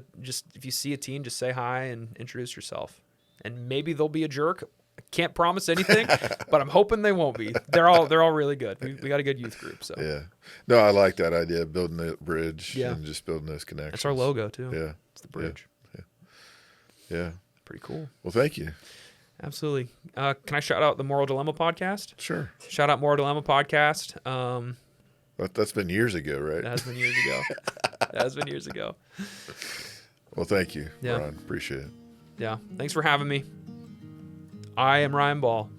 [SPEAKER 1] if you see a teen, just say hi and introduce yourself. And maybe they'll be a jerk. I can't promise anything, but I'm hoping they won't be. They're all really good. We got a good youth group. So
[SPEAKER 2] yeah, no, I like that idea of building the bridge
[SPEAKER 1] Yeah.
[SPEAKER 2] and just building those connections.
[SPEAKER 1] That's our logo too.
[SPEAKER 2] Yeah,
[SPEAKER 1] It's the bridge.
[SPEAKER 2] yeah.
[SPEAKER 1] Pretty cool.
[SPEAKER 2] Well, thank you.
[SPEAKER 1] Absolutely. Can I shout out the Moral Dilemma podcast?
[SPEAKER 2] Sure.
[SPEAKER 1] Shout out Moral Dilemma podcast.
[SPEAKER 2] That's been years ago, right?
[SPEAKER 1] That has been years ago. That has been years ago.
[SPEAKER 2] Well, thank you,
[SPEAKER 1] Yeah.
[SPEAKER 2] Ron. Appreciate it.
[SPEAKER 1] Yeah. Thanks for having me. I am Ryan Ball.